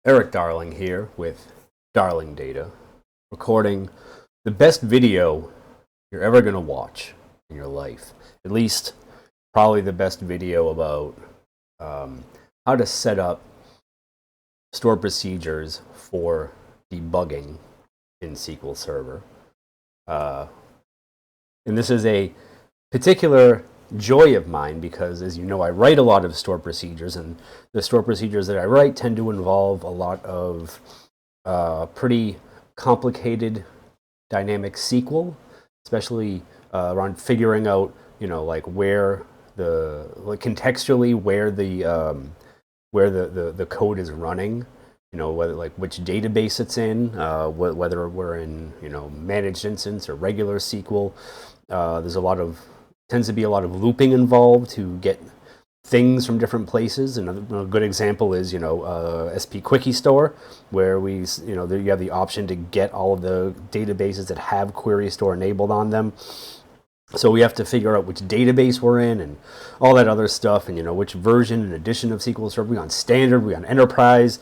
Eric Darling here with Darling Data, recording the best video you're ever going to watch in your life. At least, probably the best video about how to set up store procedures for debugging in SQL Server. And this is a particular joy of mine because, as you know, I write a lot of store procedures, and the store procedures that I write tend to involve a lot of pretty complicated dynamic SQL, especially around figuring out, like where contextually where the code is running, whether like which database it's in, whether we're in managed instance or regular SQL. Tends to be a lot of looping involved to get things from different places. And a good example is SP Quickie Store, where you have the option to get all of the databases that have Query Store enabled on them. So we have to figure out which database we're in and all that other stuff, and which version and edition of SQL Server. We on Standard, we on Enterprise.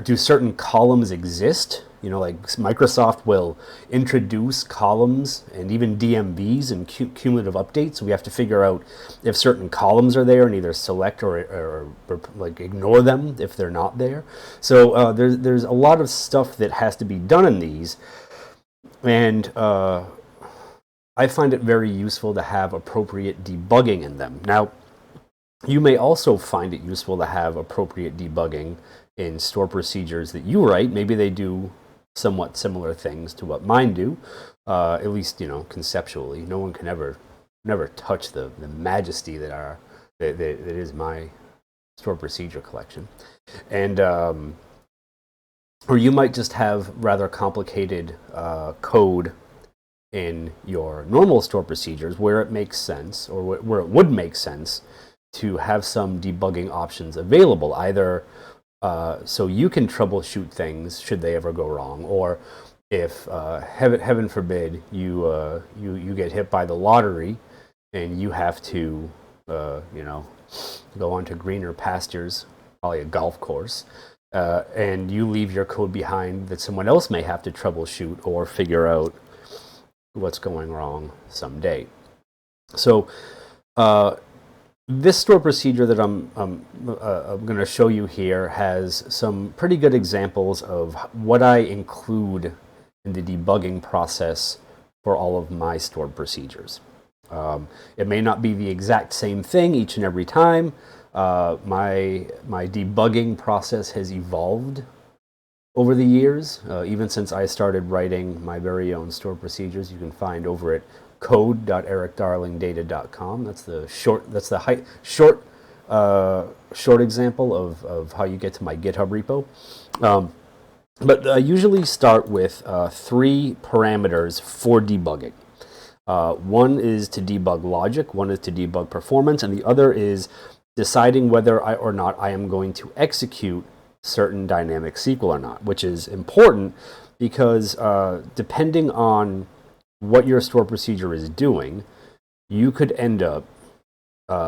Do certain columns exist? Like Microsoft will introduce columns and even DMVs and cumulative updates. So we have to figure out if certain columns are there and either select or like ignore them if they're not there. So there's a lot of stuff that has to be done in these, and I find it very useful to have appropriate debugging in them. Now, you may also find it useful to have appropriate debugging in store procedures that you write. Maybe they do somewhat similar things to what mine do, at least conceptually. No one can never touch the majesty that is my store procedure collection. And or you might just have rather complicated code in your normal store procedures where it makes sense, or where it would make sense to have some debugging options available, either so you can troubleshoot things should they ever go wrong, or if heaven forbid you get hit by the lottery and you have to go on to greener pastures, probably a golf course, and you leave your code behind that someone else may have to troubleshoot or figure out what's going wrong someday. So this store procedure that I'm going to show you here has some pretty good examples of what I include in the debugging process for all of my stored procedures. It may not be the exact same thing each and every time. My debugging process has evolved over the years, even since I started writing my very own store procedures. You can find over at code.ericdarlingdata.com. That's the short example of how you get to my GitHub repo. But I usually start with 3 parameters for debugging. One is to debug logic, one is to debug performance, and the other is deciding whether or not I am going to execute certain dynamic SQL or not, which is important because depending on what your store procedure is doing, you could end up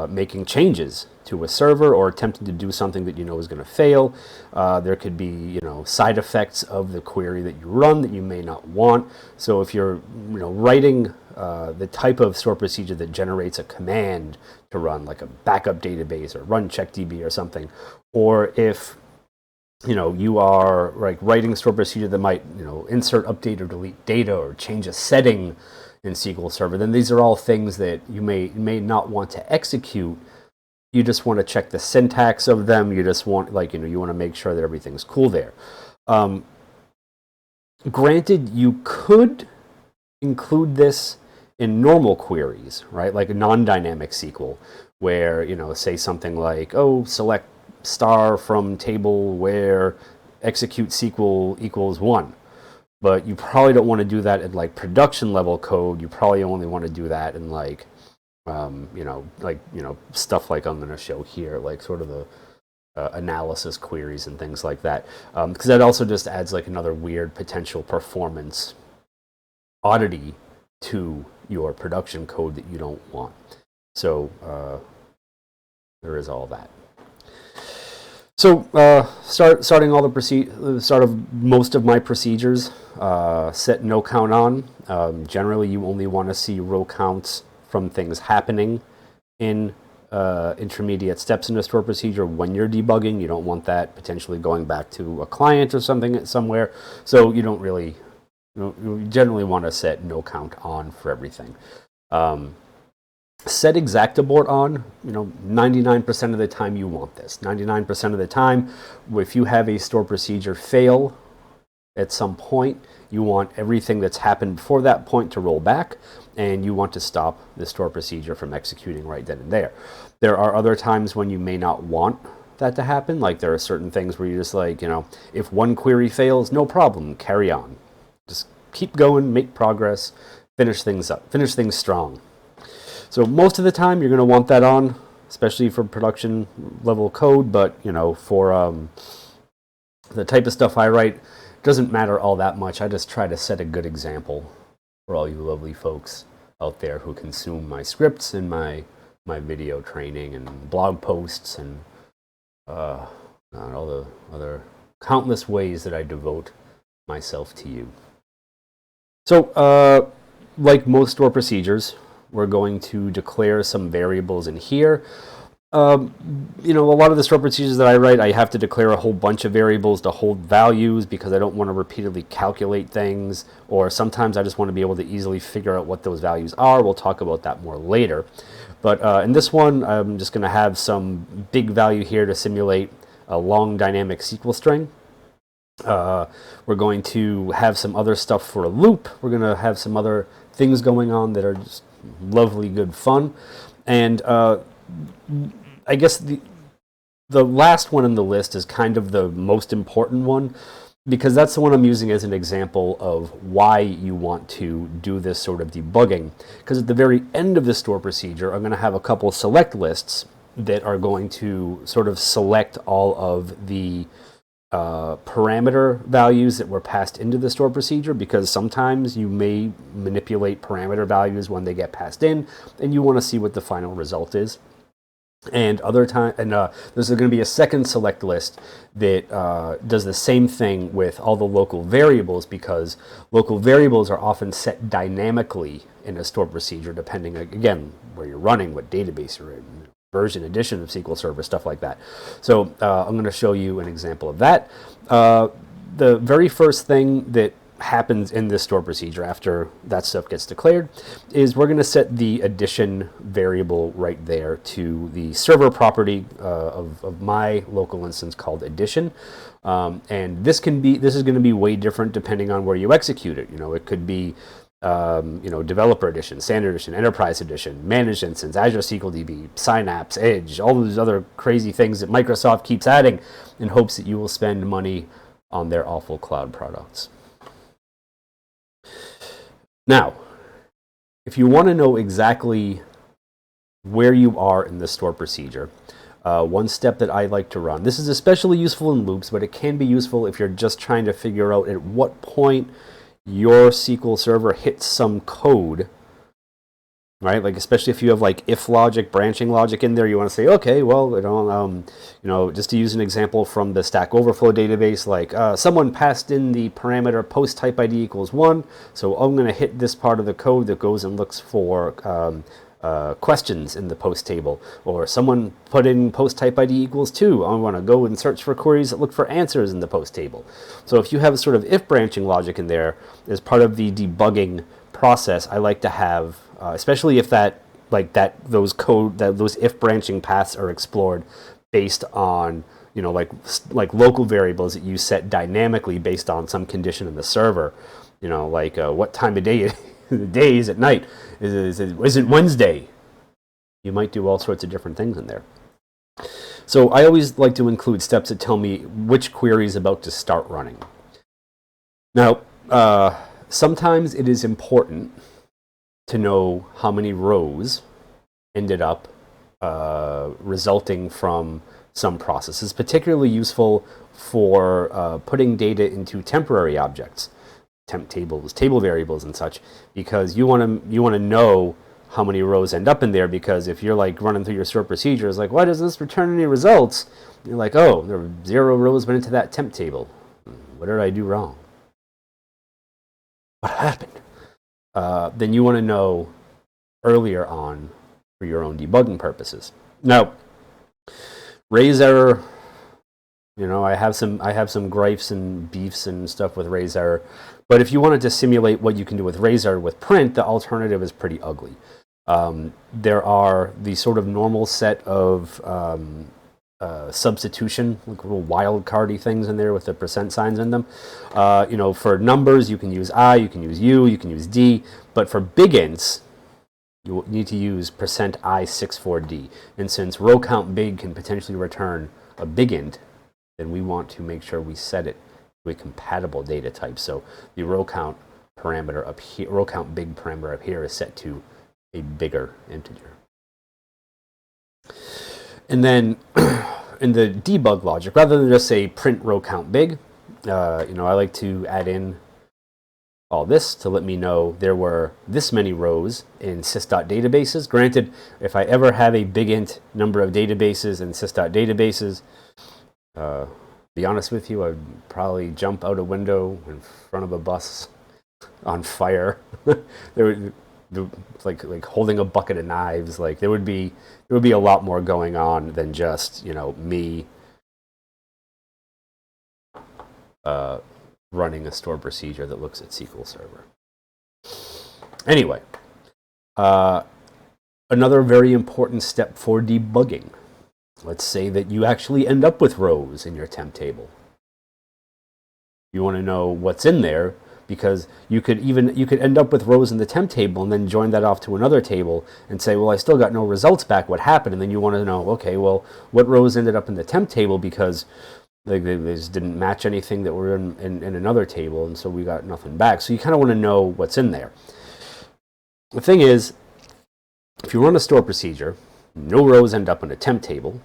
making changes to a server or attempting to do something that is going to fail. There could be side effects of the query that you run that you may not want. So if you're writing the type of store procedure that generates a command to run like a backup database or run checkdb or something, or if you are like writing a store procedure that might, insert, update, or delete data or change a setting in SQL Server, then these are all things that you may not want to execute. You just want to check the syntax of them. You just want, you want to make sure that everything's cool there. Granted, you could include this in normal queries, right? Like a non-dynamic SQL, where, say something like, select star from table where execute SQL equals 1. But you probably don't want to do that in like production level code. You probably only want to do that in stuff like I'm going to show here, like sort of the analysis queries and things like that. Because that also just adds like another weird potential performance oddity to your production code that you don't want. So there is all that. So starting all the start of most of my procedures, set no count on. Generally, you only want to see row counts from things happening in intermediate steps in a store procedure when you're debugging. You don't want that potentially going back to a client or something somewhere. So you don't really, you generally want to set no count on for everything. Set exact abort on, 99% of the time you want this. 99% of the time, if you have a store procedure fail at some point, you want everything that's happened before that point to roll back, and you want to stop the store procedure from executing right then and there. There are other times when you may not want that to happen, like there are certain things where you're just like, if one query fails, no problem, carry on. Just keep going, make progress, finish things up, finish things strong. So most of the time you're going to want that on, especially for production level code, but for the type of stuff I write, it doesn't matter all that much. I just try to set a good example for all you lovely folks out there who consume my scripts and my video training and blog posts and all the other countless ways that I devote myself to you. So like most store procedures, we're going to declare some variables in here. A lot of the store procedures that I write, I have to declare a whole bunch of variables to hold values because I don't want to repeatedly calculate things, or sometimes I just want to be able to easily figure out what those values are. We'll talk about that more later. But in this one, I'm just going to have some big value here to simulate a long dynamic SQL string. We're going to have some other stuff for a loop. We're going to have some other things going on that are just lovely good fun. And I guess the last one in the list is kind of the most important one, because that's the one I'm using as an example of why you want to do this sort of debugging. Because at the very end of the store procedure, I'm going to have a couple select lists that are going to sort of select all of the parameter values that were passed into the store procedure, because sometimes you may manipulate parameter values when they get passed in, and you want to see what the final result is. And there's going to be a second select list that does the same thing with all the local variables, because local variables are often set dynamically in a store procedure, depending, again, where you're running, what database you're in, version, edition of SQL Server, stuff like that. So I'm going to show you an example of that. The very first thing that happens in this store procedure after that stuff gets declared is we're going to set the addition variable right there to the server property of my local instance called addition. And this is going to be way different depending on where you execute it. It could be developer edition, standard edition, enterprise edition, managed instance, Azure SQL DB, Synapse, Edge, all those other crazy things that Microsoft keeps adding in hopes that you will spend money on their awful cloud products. Now, if you want to know exactly where you are in the store procedure, one step that I like to run, this is especially useful in loops, but it can be useful if you're just trying to figure out at what point your SQL Server hits some code, right? Like especially if you have like if logic, branching logic in there, you want to say, okay, well, just to use an example from the Stack Overflow database, like someone passed in the parameter post type ID equals 1, so I'm going to hit this part of the code that goes and looks for questions in the post table, or someone put in post type ID equals 2. I want to go and search for queries that look for answers in the post table. So if you have sort of if branching logic in there as part of the debugging process, I like to have, especially if those if branching paths are explored based on like local variables that you set dynamically based on some condition in the server, what time of day the day is at night. Is it Wednesday? You might do all sorts of different things in there. So I always like to include steps that tell me which query is about to start running. Now, sometimes it is important to know how many rows ended up resulting from some process. It's particularly useful for putting data into temporary objects, temp tables, table variables, and such, because you want to know how many rows end up in there, because if you're like running through your stored procedures, like, why doesn't this return any results? You're like, oh, there were 0 rows went into that temp table. What did I do wrong? What happened? Then you want to know earlier on for your own debugging purposes. Now, raise error, you know, I have some gripes and beefs and stuff with raise error, but if you wanted to simulate what you can do with raise error with print, the alternative is pretty ugly. There are the sort of normal set of substitution, like little wildcardy things in there with the percent signs in them. You know, for numbers, you can use I, you can use U, you can use D, but for big ints, you need to use %I64D. And since row count big can potentially return a big int, then we want to make sure we set it to a compatible data type. So the row count parameter up here, row count big parameter up here is set to a bigger integer. And then in the debug logic, rather than just say print row count big, you know, I like to add in all this to let me know there were this many rows in sys.databases. Granted, if I ever have a big int number of databases in sys.databases, be honest with you, I'd probably jump out a window in front of a bus on fire. Like holding a bucket of knives. Like there would be a lot more going on than just, you know, me running a stored procedure that looks at SQL Server. Anyway, another very important step for debugging. Let's say that you actually end up with rows in your temp table. You want to know what's in there, because you could end up with rows in the temp table and then join that off to another table and say, well, I still got no results back. What happened? And then you want to know, okay, well, what rows ended up in the temp table, because they just didn't match anything that were in another table, and so we got nothing back. So you kind of want to know what's in there. The thing is, if you run a store procedure, no rows end up in a temp table,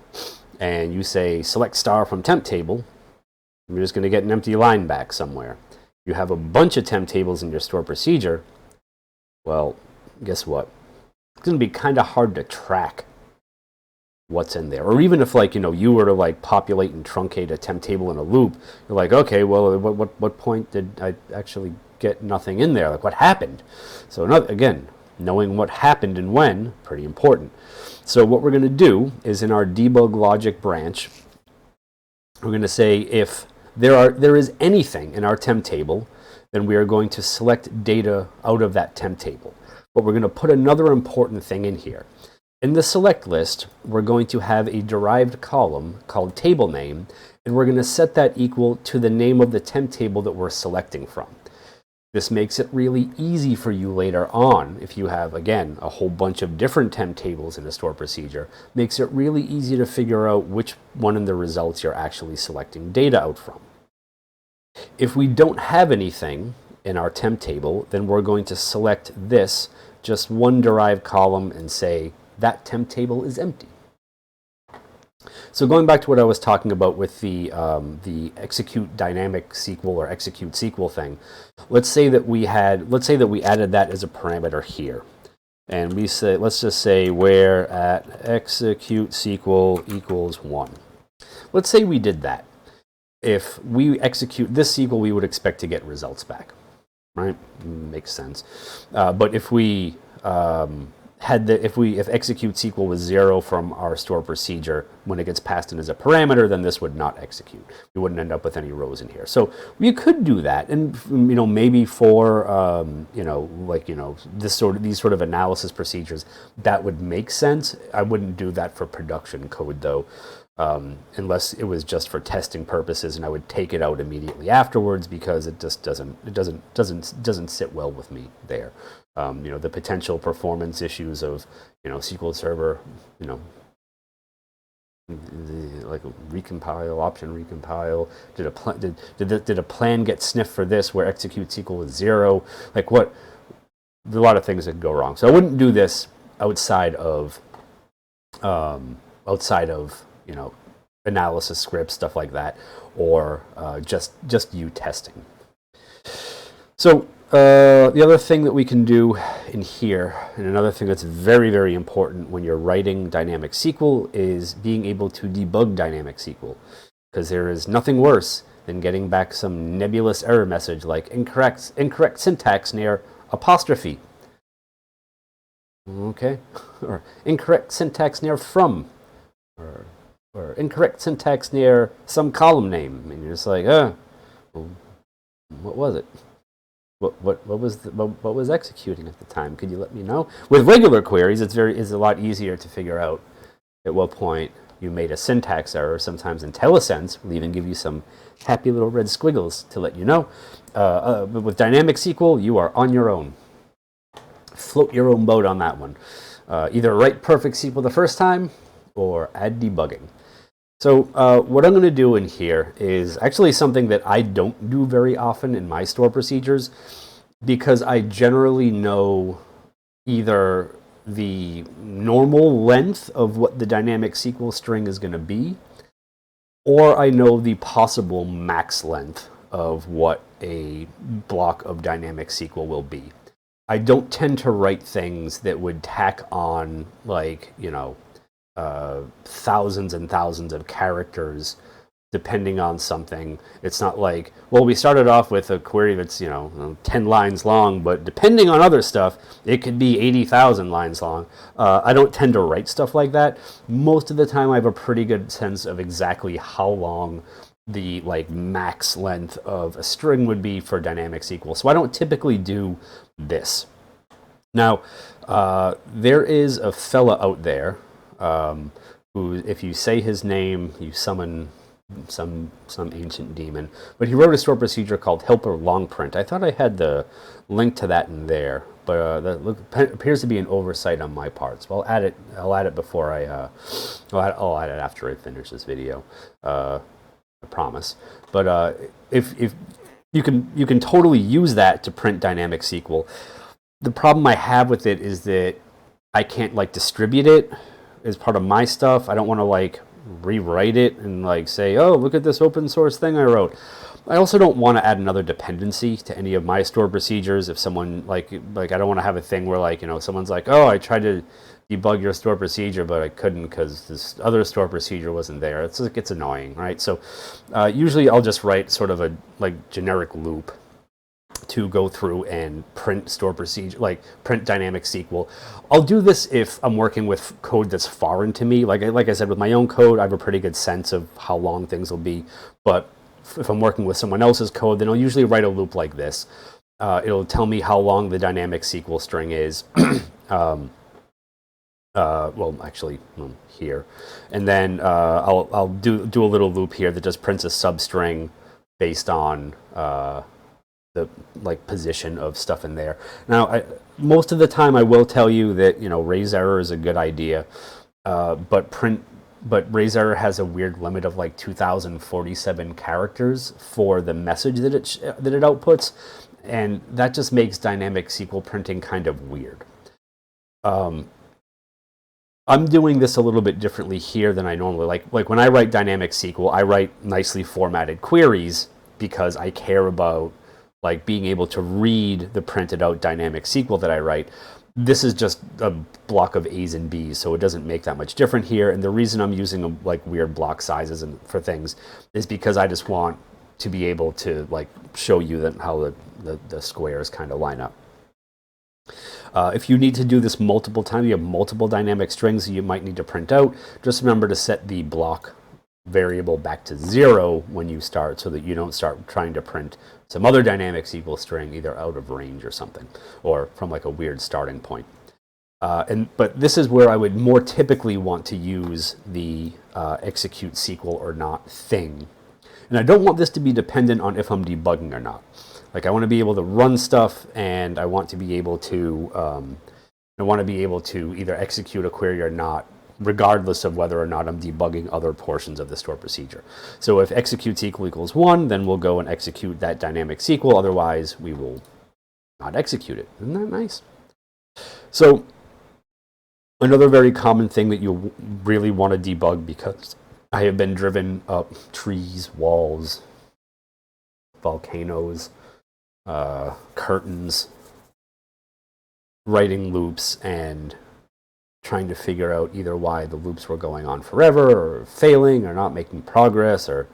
and you say select star from temp table, you're just going to get an empty line back somewhere. You have a bunch of temp tables in your store procedure, well, guess what? It's going to be kind of hard to track what's in there. Or even if, like, you know, you were to like populate and truncate a temp table in a loop, you're like, okay, well, at what point did I actually get nothing in there? Like, what happened? So again, knowing what happened and when, pretty important. So what we're going to do is, in our debug logic branch, we're going to say if there is anything in our temp table, then we are going to select data out of that temp table. But we're going to put another important thing in here. In the select list, we're going to have a derived column called table name, and we're going to set that equal to the name of the temp table that we're selecting from. This makes it really easy for you later on, if you have, again, a whole bunch of different temp tables in a store procedure, makes it really easy to figure out which one in the results you're actually selecting data out from. If we don't have anything in our temp table, then we're going to select this, just one derived column, and say that temp table is empty. So going back to what I was talking about with the execute dynamic SQL or execute SQL thing, let's say that we added that as a parameter here, and we say, let's just say where at execute SQL equals 1. Let's say we did that. If we execute this SQL, we would expect to get results back, right? Makes sense. But if we if execute SQL was 0 from our store procedure, when it gets passed in as a parameter, then this would not execute. We wouldn't end up with any rows in here. So you could do that, and you know, maybe for these sort of analysis procedures, that would make sense. I wouldn't do that for production code though, unless it was just for testing purposes, and I would take it out immediately afterwards, because it just doesn't sit well with me there. You know, the potential performance issues of, you know, SQL Server, you know, like recompile, option recompile. Did a plan get sniffed for this where execute SQL is 0? Like what? There's a lot of things that could go wrong. So I wouldn't do this outside of you know, analysis scripts, stuff like that, or just you testing. So The other thing that we can do in here, and another thing that's very, very important when you're writing dynamic SQL, is being able to debug dynamic SQL. Because there is nothing worse than getting back some nebulous error message like incorrect syntax near apostrophe. Okay, or incorrect syntax near from, or incorrect syntax near some column name, and you're just like, well, what was it? What was executing at the time? Could you let me know? With regular queries, it's a lot easier to figure out at what point you made a syntax error. Sometimes IntelliSense will even give you some happy little red squiggles to let you know. But with dynamic SQL, you are on your own. Float your own boat on that one. Either write perfect SQL the first time or add debugging. So what I'm going to do in here is actually something that I don't do very often in my store procedures, because I generally know either the normal length of what the dynamic SQL string is going to be, or I know the possible max length of what a block of dynamic SQL will be. I don't tend to write things that would tack on, like, thousands and thousands of characters depending on something. It's not like, well, we started off with a query that's 10 lines long, but depending on other stuff it could be 80,000 lines long. I don't tend to write stuff like that. Most of the time I have a pretty good sense of exactly how long the max length of a string would be for dynamic SQL, so I don't typically do this. Now there is a fella out there who, if you say his name, you summon some ancient demon. But he wrote a store procedure called helper long print. I thought I had the link to that in there, but that appears to be an oversight on my part. So I'll add it before I'll add it after I finish this video. I promise. But if you can totally use that to print dynamic SQL. The problem I have with it is that I can't distribute it as part of my stuff. I don't want to rewrite it and say, oh, look at this open source thing I wrote. I also don't want to add another dependency to any of my store procedures. If someone I don't want to have a thing where someone's like, oh, I tried to debug your store procedure but I couldn't because this other store procedure wasn't there. It's annoying, right? So usually I'll just write sort of a generic loop to go through and print store procedure, print dynamic SQL. I'll do this if I'm working with code that's foreign to me. Like I said, with my own code, I have a pretty good sense of how long things will be. But if I'm working with someone else's code, then I'll usually write a loop like this. It'll tell me how long the dynamic SQL string is. Well, actually, here. And then I'll do a little loop here that just prints a substring based on the position of stuff in there. Now, most of the time I will tell you that raise error is a good idea, but raise error has a weird limit of 2047 characters for the message that it outputs, and that just makes dynamic SQL printing kind of weird. I'm doing this a little bit differently here than I normally like when I write dynamic SQL. I write nicely formatted queries because I care about being able to read the printed out dynamic SQL that I write. This is just a block of A's and B's, so it doesn't make that much different here. And the reason I'm using weird block sizes for things is because I just want to be able to show you how the squares kind of line up. If you need to do this multiple times, you have multiple dynamic strings that you might need to print out, just remember to set the block variable back to 0 when you start, so that you don't start trying to print some other dynamic SQL string either out of range or something, or from a weird starting point. But this is where I would more typically want to use the execute SQL or not thing. And I don't want this to be dependent on if I'm debugging or not. I want to be able to run stuff, and I want to be able to either execute a query or not, regardless of whether or not I'm debugging other portions of the store procedure. So if execute SQL equals 1, then we'll go and execute that dynamic SQL. Otherwise, we will not execute it. Isn't that nice? So another very common thing that you really want to debug, because I have been driven up trees, walls, volcanoes, curtains, writing loops, and trying to figure out either why the loops were going on forever, or failing, or not making progress, or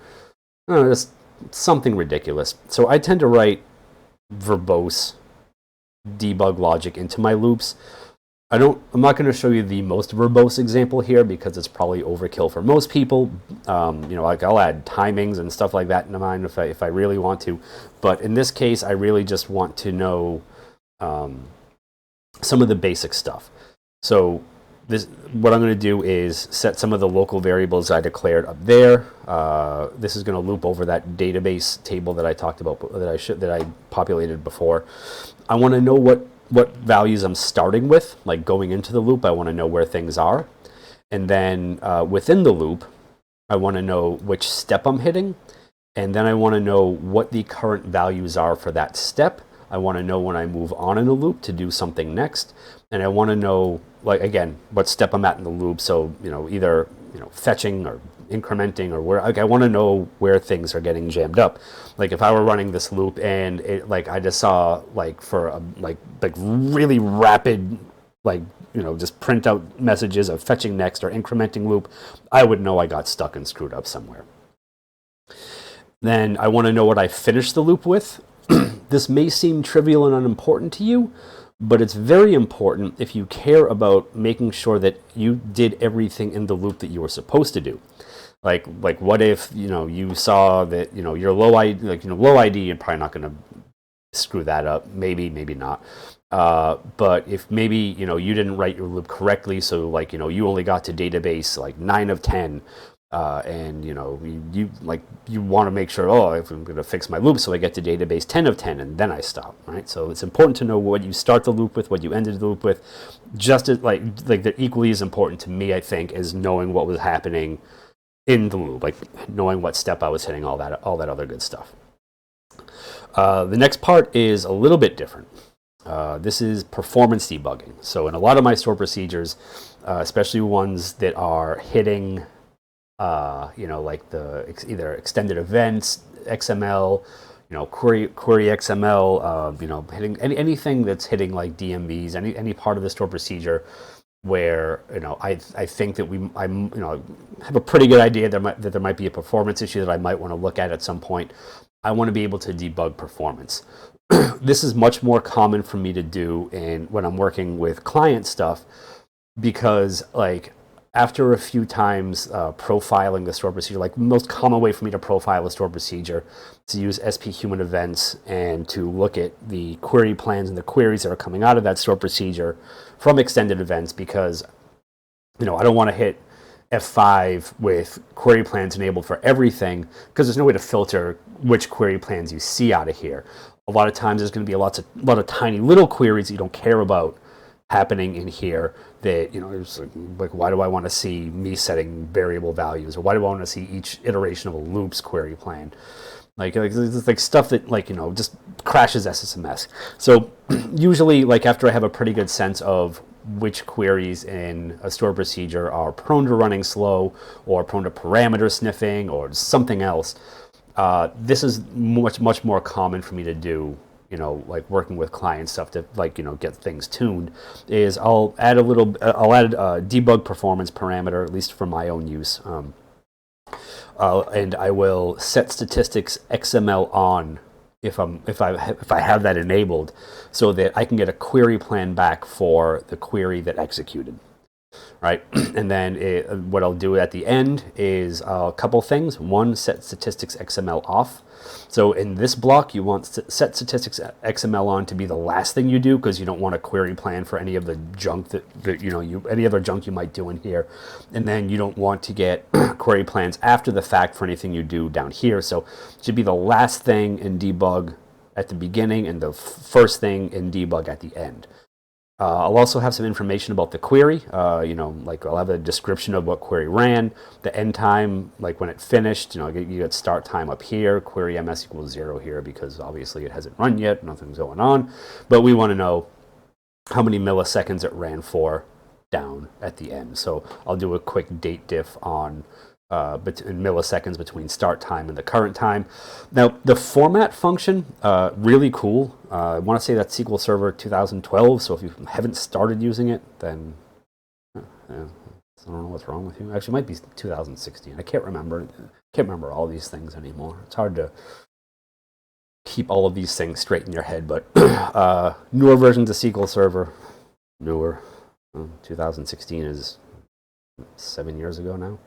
just something ridiculous. So I tend to write verbose debug logic into my loops. I'm not going to show you the most verbose example here because it's probably overkill for most people. Like I'll add timings and stuff like that into mine if I really want to. But in this case, I really just want to know some of the basic stuff. So what I'm going to do is set some of the local variables I declared up there. This is going to loop over that database table that I talked about, that I populated before. I want to know what values I'm starting with, like going into the loop. I want to know where things are. And then within the loop, I want to know which step I'm hitting. And then I want to know what the current values are for that step. I want to know when I move on in the loop to do something next. And I want to know, like, again, what step I'm at in the loop. So, either, fetching or incrementing, or where, like, I want to know where things are getting jammed up. Like if I were running this loop and I just saw for a really rapid, just print out messages of fetching next or incrementing loop, I would know I got stuck and screwed up somewhere. Then I want to know what I finished the loop with. This may seem trivial and unimportant to you, but it's very important if you care about making sure that you did everything in the loop that you were supposed to do. Like what if you saw that your low ID, low ID, you're probably not going to screw that up. Maybe not. But if maybe you didn't write your loop correctly, so you only got to database 9 of 10. And you want to make sure, if I'm going to fix my loop so I get to database 10 of 10 and then I stop, right? So it's important to know what you start the loop with, what you ended the loop with. Just as they're equally as important to me, I think, as knowing what was happening in the loop, knowing what step I was hitting, all that other good stuff. The next part is a little bit different. This is performance debugging. So in a lot of my store procedures, especially ones that are hitting either extended events, XML, query XML, hitting anything that's hitting DMVs, any part of the store procedure where I think that I have a pretty good idea that there might be a performance issue that I might want to look at some point. I want to be able to debug performance. This is much more common for me to do when I'm working with client stuff, because after a few times profiling the store procedure, the most common way for me to profile a store procedure is to use SP human events and to look at the query plans and the queries that are coming out of that store procedure from extended events, because I don't want to hit F5 with query plans enabled for everything, because there's no way to filter which query plans you see out of here. A lot of times there's going to be a lot of tiny little queries that you don't care about happening in here, that it's why do I want to see me setting variable values, or why do I want to see each iteration of a loops query plan? It's stuff that just crashes SSMS. So usually after I have a pretty good sense of which queries in a store procedure are prone to running slow, or prone to parameter sniffing, or something else, this is much more common for me to do, working with client stuff to get things tuned, is I'll add a debug performance parameter, at least for my own use, and I will set statistics XML on if I have that enabled, so that I can get a query plan back for the query that executed. Right, and then what I'll do at the end is a couple things. One, set statistics XML off. So in this block, you want set statistics XML on to be the last thing you do, because you don't want a query plan for any of the junk that any other junk you might do in here. And then you don't want to get query plans after the fact for anything you do down here. So it should be the last thing in debug at the beginning and the first thing in debug at the end. I'll also have some information about the query. I'll have a description of what query ran, the end time, when it finished. You get start time up here, query ms equals 0 here, because obviously it hasn't run yet, nothing's going on. But we want to know how many milliseconds it ran for down at the end. So I'll do a quick date diff on in milliseconds between start time and the current time. Now, the format function, really cool. I want to say that's SQL Server 2012, so if you haven't started using it, then yeah, I don't know what's wrong with you. Actually, it might be 2016. I can't remember. Can't remember all these things anymore. It's hard to keep all of these things straight in your head, but newer versions of SQL Server, newer. 2016 is 7 years ago now.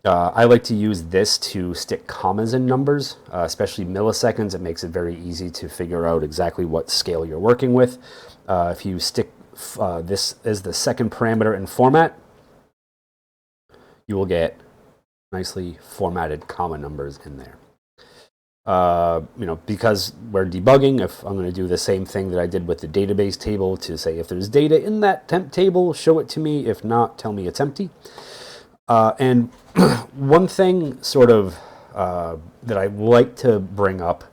I like to use this to stick commas in numbers, especially milliseconds. It makes it very easy to figure out exactly what scale you're working with. If you stick this as the second parameter in format, you will get nicely formatted comma numbers in there. Because we're debugging, if I'm going to do the same thing that I did with the database table to say if there's data in that temp table, show it to me. If not, tell me it's empty. And one thing sort of that I like to bring up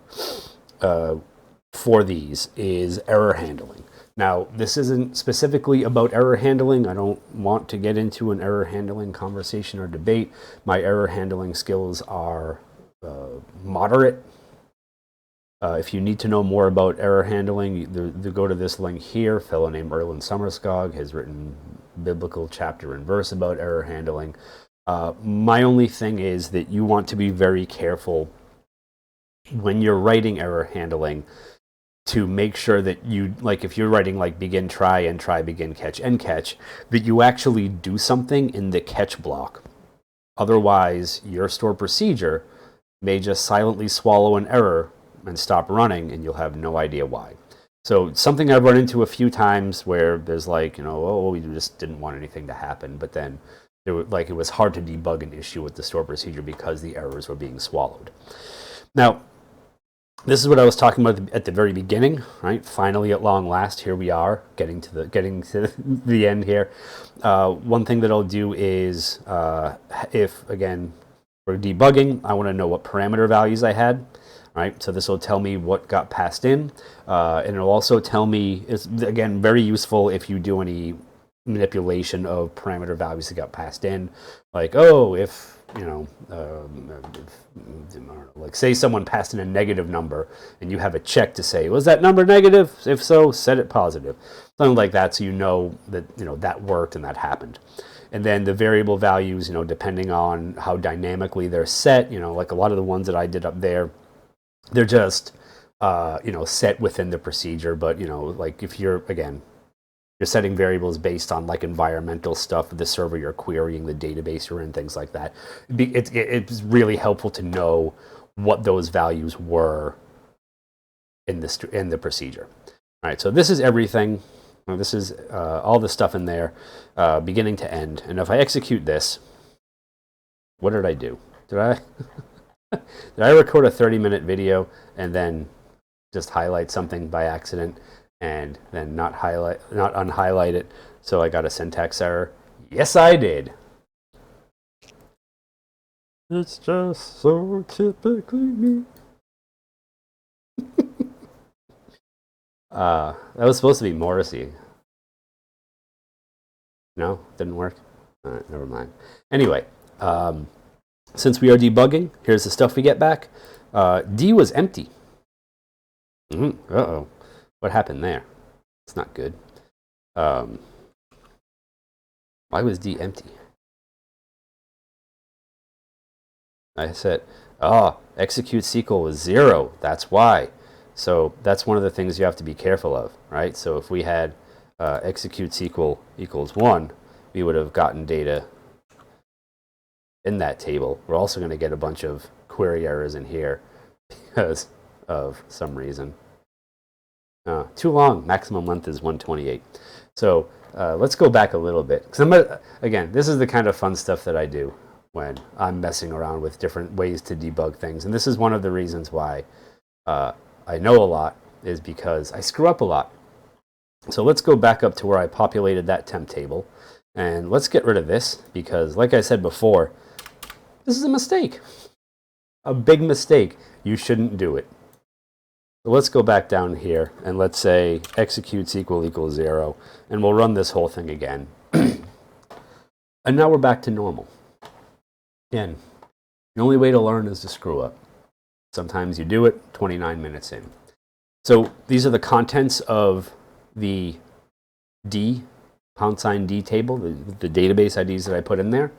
for these is error handling. Now, this isn't specifically about error handling. I don't want to get into an error handling conversation or debate. My error handling skills are moderate. If you need to know more about error handling, go to this link here. A fellow named Erland Summerskog has written biblical chapter and verse about error handling. My only thing is that you want to be very careful when you're writing error handling to make sure that you, like if you're writing like begin, try, end, try, begin, catch, end, catch, that you actually do something in the catch block. Otherwise, your stored procedure may just silently swallow an error and stop running, and you'll have no idea why. So something I've run into a few times where there's like, oh, we just didn't want anything to happen, but then it was hard to debug an issue with the stored procedure because the errors were being swallowed. Now, this is what I was talking about at the very beginning, right? Finally, at long last, here we are, getting to the end here. One thing that I'll do is, if again we're debugging, I want to know what parameter values I had, right? So this will tell me what got passed in, and it'll also tell me. It's again very useful if you do any manipulation of parameter values that got passed in, like if like say someone passed in a negative number and you have a check to say, was that number negative? If so, set it positive. Something like that, so you know that that worked and that happened. And then the variable values, depending on how dynamically they're set, like a lot of the ones that I did up there, they're just set within the procedure. But like if you're setting variables based on like environmental stuff, the server you're querying, the database you're in, things like that. It's really helpful to know what those values were in the procedure. All right, so this is everything. This is all the stuff in there, beginning to end. And if I execute this, what did I do? Did I record a 30-minute video and then just highlight something by accident? And then not unhighlight it, so I got a syntax error. Yes, I did. It's just so typically me. That was supposed to be Morrissey. No, didn't work. All right, never mind. Anyway, since we are debugging, here's the stuff we get back. D was empty. Uh-oh. What happened there? It's not good. Why was D empty? I said, execute SQL was 0. That's why. So that's one of the things you have to be careful of, right? So if we had execute SQL equals 1, we would have gotten data in that table. We're also going to get a bunch of query errors in here because of some reason. Too long. Maximum length is 128. So let's go back a little bit. Because again, this is the kind of fun stuff that I do when I'm messing around with different ways to debug things. And this is one of the reasons why I know a lot, is because I screw up a lot. So let's go back up to where I populated that temp table. And let's get rid of this, because like I said before, this is a mistake. A big mistake. You shouldn't do it. So let's go back down here and let's say execute SQL equals 0, and we'll run this whole thing again. And now we're back to normal. Again, the only way to learn is to screw up. Sometimes you do it 29 minutes in. So these are the contents of the D, #D table, the database IDs that I put in there.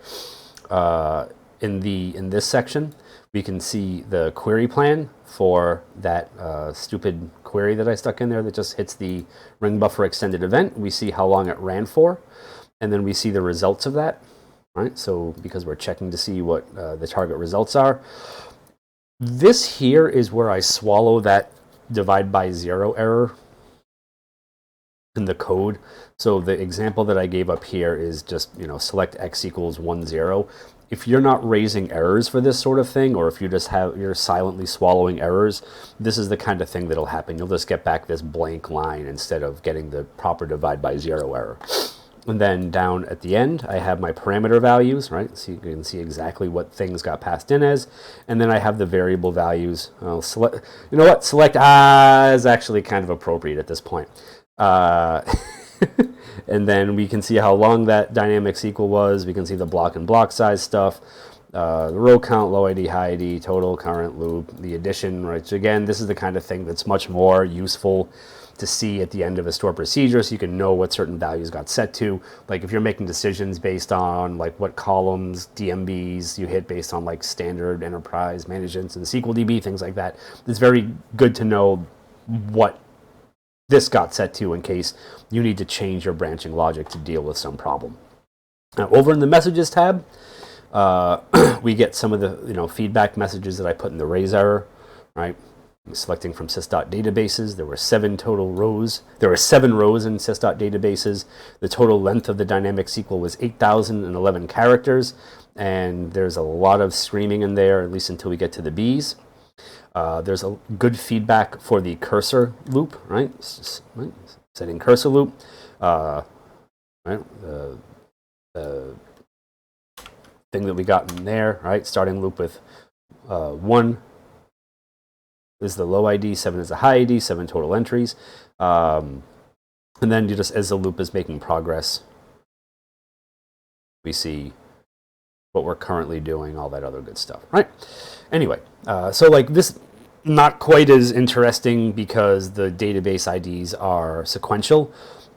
In this section, we can see the query plan for that stupid query that I stuck in there that just hits the ring buffer extended event. We see how long it ran for, and then we see the results of that. Right? So because we're checking to see what the target results are. This here is where I swallow that divide by zero error in the code. So the example that I gave up here is just, select x equals 1, 0. If you're not raising errors for this sort of thing, or if you're silently swallowing errors, this is the kind of thing that'll happen. You'll just get back this blank line instead of getting the proper divide by zero error. And then down at the end, I have my parameter values, right? So you can see exactly what things got passed in as. And then I have the variable values. I'll select, select is actually kind of appropriate at this point. And then we can see how long that dynamic SQL was. We can see the block and block size stuff, the row count, low ID, high ID, total, current loop, the addition, right? So again, this is the kind of thing that's much more useful to see at the end of a store procedure, so you can know what certain values got set to. Like if you're making decisions based on like what columns, DMBs you hit based on like standard enterprise managements and SQL DB, things like that. It's very good to know what this got set to in case you need to change your branching logic to deal with some problem. Now over in the messages tab, we get some of the feedback messages that I put in the raise error, right? Selecting from sys.databases, there were 7 total rows. There were 7 rows in sys.databases. The total length of the dynamic SQL was 8,011 characters, and there's a lot of screaming in there, at least until we get to the B's. There's a good feedback for the cursor loop, right? Setting cursor loop, right? The thing that we got in there, right? Starting loop with 1 is the low ID, 7 is the high ID, 7 total entries. And then you just, as the loop is making progress, we see what we're currently doing, all that other good stuff, right? Anyway, so like this, not quite as interesting because the database IDs are sequential.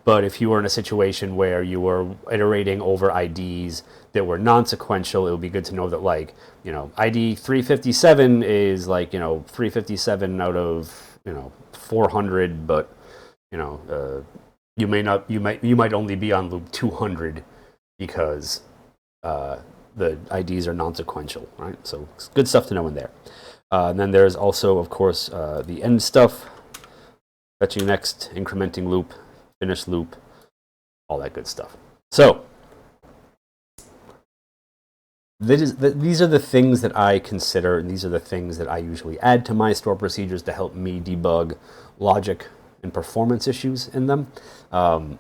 But if you were in a situation where you were iterating over IDs that were non-sequential, it would be good to know that, like, ID 357 is like, 357 out of, 400, but, you might only be on loop 200 because the IDs are non-sequential, right? So it's good stuff to know in there. And then there's also, of course, the end stuff, fetching next, incrementing loop, finish loop, all that good stuff. So these are the things that I consider, and these are the things that I usually add to my store procedures to help me debug logic and performance issues in them.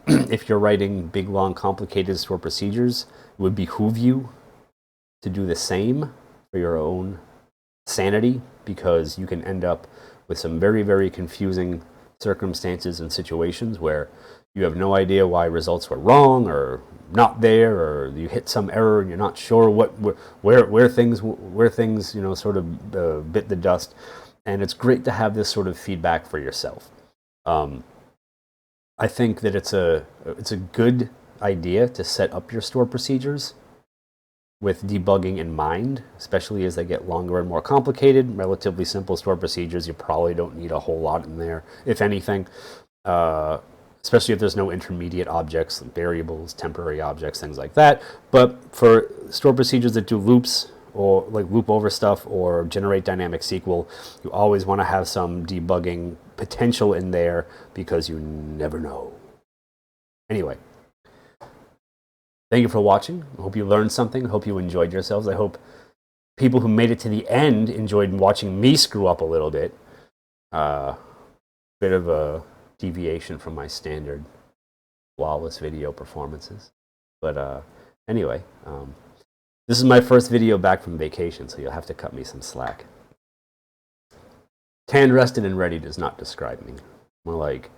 If you're writing big, long, complicated store procedures, it would behoove you to do the same for your own sanity, because you can end up with some very, very confusing circumstances and situations where you have no idea why results were wrong or not there, or you hit some error and you're not sure where things sort of bit the dust. And it's great to have this sort of feedback for yourself. I think that it's a good idea to set up your store procedures with debugging in mind, especially as they get longer and more complicated. Relatively simple store procedures, you probably don't need a whole lot in there, if anything, especially if there's no intermediate objects, like variables, temporary objects, things like that. But for store procedures that do loops, or like loop over stuff, or generate dynamic SQL, you always want to have some debugging potential in there, because you never know. Anyway, thank you for watching. I hope you learned something. I hope you enjoyed yourselves. I hope people who made it to the end enjoyed watching me screw up a little bit. Bit of a deviation from my standard flawless video performances. But anyway, this is my first video back from vacation, so you'll have to cut me some slack. Tanned, rested, and ready does not describe me. More like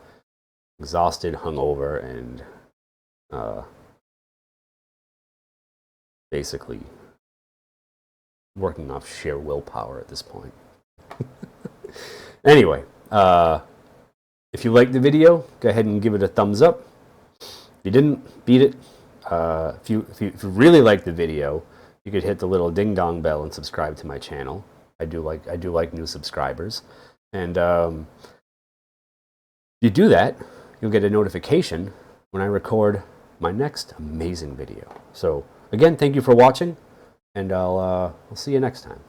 exhausted, hungover, and basically working off sheer willpower at this point. Anyway, if you liked the video, go ahead and give it a thumbs up. If you didn't, beat it. If you really like the video, you could hit the little ding dong bell and subscribe to my channel. I do like new subscribers, and if you do that, you'll get a notification when I record my next amazing video. So again, thank you for watching, and I'll see you next time.